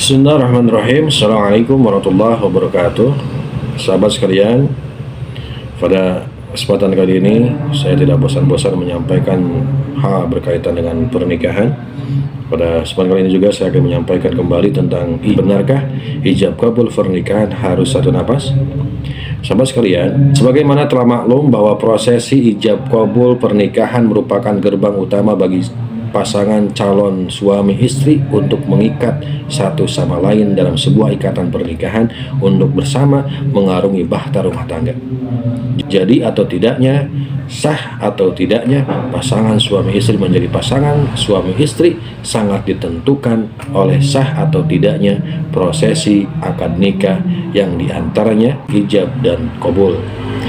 Bismillahirrahmanirrahim. Assalamualaikum warahmatullahi wabarakatuh. Sahabat sekalian, pada kesempatan kali ini saya tidak bosan-bosan menyampaikan hal berkaitan dengan pernikahan. Pada kesempatan kali ini juga saya akan menyampaikan kembali tentang benarkah ijab kabul pernikahan harus satu napas? Sahabat sekalian, sebagaimana telah maklum bahwa prosesi ijab kabul pernikahan merupakan gerbang utama bagi pasangan calon suami istri untuk mengikat satu sama lain dalam sebuah ikatan pernikahan untuk bersama mengarungi bahtera rumah tangga. Jadi atau tidaknya, sah atau tidaknya pasangan suami istri menjadi pasangan suami istri sangat ditentukan oleh sah atau tidaknya prosesi akad nikah yang diantaranya ijab dan kabul.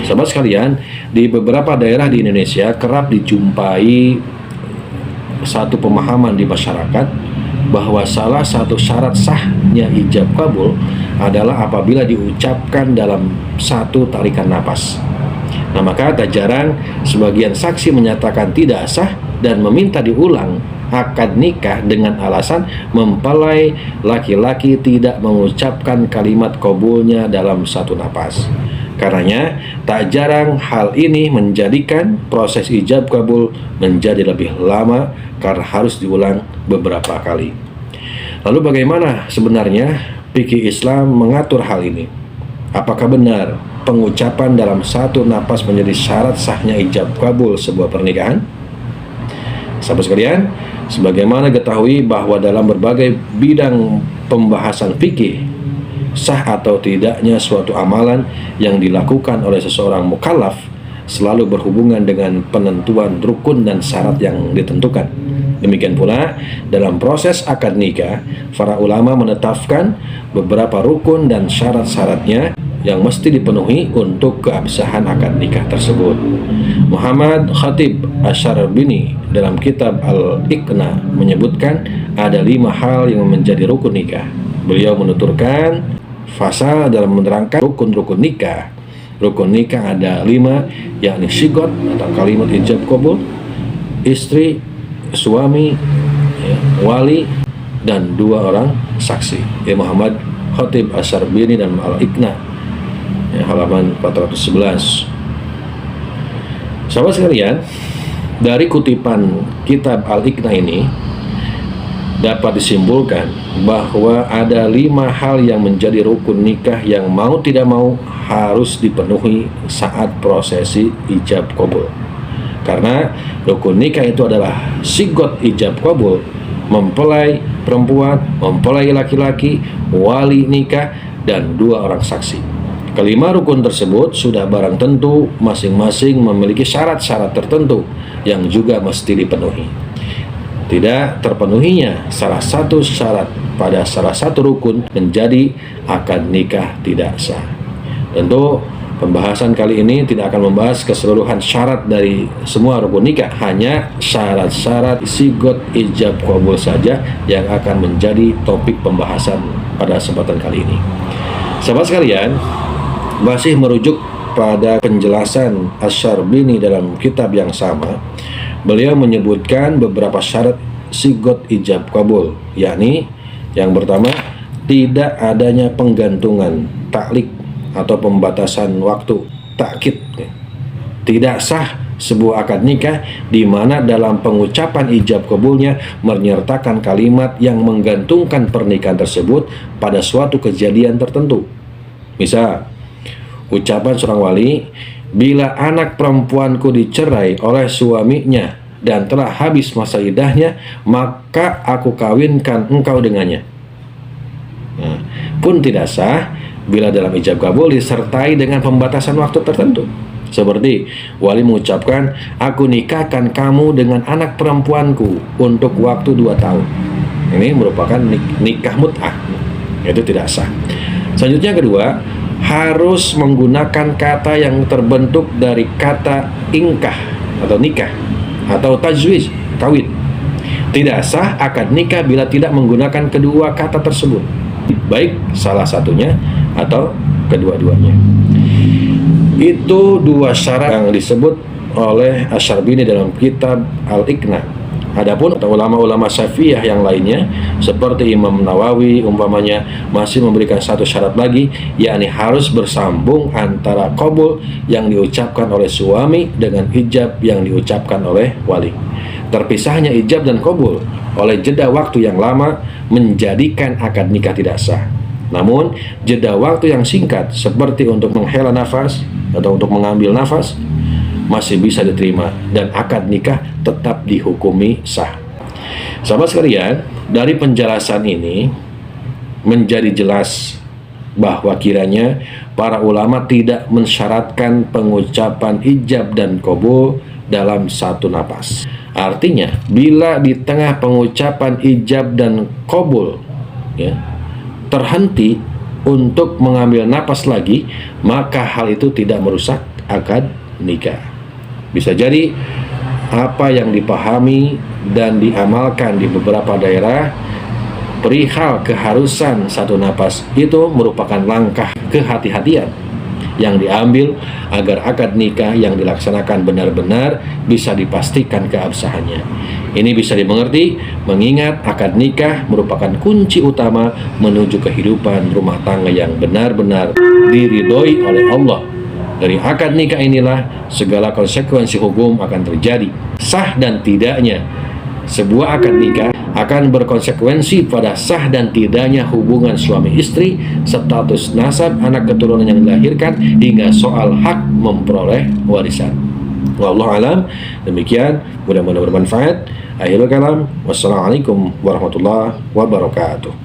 Sahabat sekalian, di beberapa daerah di Indonesia kerap dijumpai satu pemahaman di masyarakat bahwa salah satu syarat sahnya ijab kabul adalah apabila diucapkan dalam satu tarikan napas. Nah, maka tak jarang sebagian saksi menyatakan tidak sah dan meminta diulang akad nikah dengan alasan mempelai laki-laki tidak mengucapkan kalimat kabulnya dalam satu napas. Karenanya, tak jarang hal ini menjadikan proses ijab kabul menjadi lebih lama karena harus diulang beberapa kali. Lalu bagaimana sebenarnya fikih Islam mengatur hal ini? Apakah benar pengucapan dalam satu napas menjadi syarat sahnya ijab kabul sebuah pernikahan? Sahabat sekalian, sebagaimana ketahui bahwa dalam berbagai bidang pembahasan fikih, sah atau tidaknya suatu amalan yang dilakukan oleh seseorang mukallaf selalu berhubungan dengan penentuan rukun dan syarat yang ditentukan. Demikian pula dalam proses akad nikah, para ulama menetapkan beberapa rukun dan syarat-syaratnya yang mesti dipenuhi untuk keabsahan akad nikah tersebut. Muhammad Khatib Asy-Syarbini dalam kitab Al-Iqna menyebutkan ada 5 hal yang menjadi rukun nikah. Beliau menuturkan fasal dalam menerangkan rukun-rukun nikah. Rukun nikah ada 5, yakni syigot atau kalimat ijab kabul, istri, suami, wali, dan 2 orang saksi. Muhammad Khatib Asy-Syarbini dan Al-Iqna, halaman 411. Sahabat sekalian, dari kutipan kitab Al-Iqna ini dapat disimpulkan bahwa ada 5 hal yang menjadi rukun nikah yang mau tidak mau harus dipenuhi saat prosesi ijab kabul. Karena rukun nikah itu adalah sigot ijab kabul, mempelai perempuan, mempelai laki-laki, wali nikah, dan 2 orang saksi. Kelima rukun tersebut sudah barang tentu masing-masing memiliki syarat-syarat tertentu yang juga mesti dipenuhi. Tidak terpenuhinya salah satu syarat pada salah satu rukun menjadi akad nikah tidak sah. Tentu pembahasan kali ini tidak akan membahas keseluruhan syarat dari semua rukun nikah, hanya syarat-syarat sigot ijab kabul saja yang akan menjadi topik pembahasan pada kesempatan kali ini. Sahabat sekalian, masih merujuk pada penjelasan Asy-Syarbini dalam kitab yang sama, beliau menyebutkan beberapa syarat sigot ijab kabul, yakni yang pertama, tidak adanya penggantungan, taklik atau pembatasan waktu, takkid. Tidak sah sebuah akad nikah di mana dalam pengucapan ijab kabulnya menyertakan kalimat yang menggantungkan pernikahan tersebut pada suatu kejadian tertentu. Misal, ucapan seorang wali, bila anak perempuanku dicerai oleh suaminya dan telah habis masa iddahnya, maka aku kawinkan engkau dengannya. Nah, pun tidak sah bila dalam ijab kabul disertai dengan pembatasan waktu tertentu. Seperti wali mengucapkan, aku nikahkan kamu dengan anak perempuanku untuk waktu 2 tahun. Ini merupakan nikah mut'ah. Itu tidak sah. Selanjutnya kedua, harus menggunakan kata yang terbentuk dari kata ingkah atau nikah atau tajwiz, kawin. Tidak sah akad nikah bila tidak menggunakan kedua kata tersebut, baik salah satunya atau kedua-duanya. Itu 2 syarat yang disebut oleh Asy-Syarbini dalam kitab Al-Iqna. Adapun ulama-ulama Syafi'iyah yang lainnya seperti Imam Nawawi umpamanya masih memberikan satu syarat lagi, yakni harus bersambung antara qabul yang diucapkan oleh suami dengan ijab yang diucapkan oleh wali. Terpisahnya ijab dan qabul oleh jeda waktu yang lama menjadikan akad nikah tidak sah. Namun jeda waktu yang singkat seperti untuk menghela nafas atau untuk mengambil nafas masih bisa diterima dan akad nikah tetap dihukumi sah. Sahabat sekalian, dari penjelasan ini menjadi jelas bahwa kiranya para ulama tidak mensyaratkan pengucapan ijab dan qabul dalam satu napas. Artinya, bila di tengah pengucapan ijab dan qabul terhenti untuk mengambil napas lagi, maka hal itu tidak merusak akad nikah. Bisa jadi apa yang dipahami dan diamalkan di beberapa daerah perihal keharusan satu napas itu merupakan langkah kehati-hatian yang diambil agar akad nikah yang dilaksanakan benar-benar bisa dipastikan keabsahannya. Ini bisa dimengerti mengingat akad nikah merupakan kunci utama menuju kehidupan rumah tangga yang benar-benar diridhoi oleh Allah. Dari akad nikah inilah segala konsekuensi hukum akan terjadi. Sah dan tidaknya sebuah akad nikah akan berkonsekuensi pada sah dan tidaknya hubungan suami istri, status nasab anak keturunan yang dilahirkan, hingga soal hak memperoleh warisan. Wallahu alam. Demikian, mudah-mudahan bermanfaat. Akhirul kalam. Wassalamualaikum warahmatullahi wabarakatuh.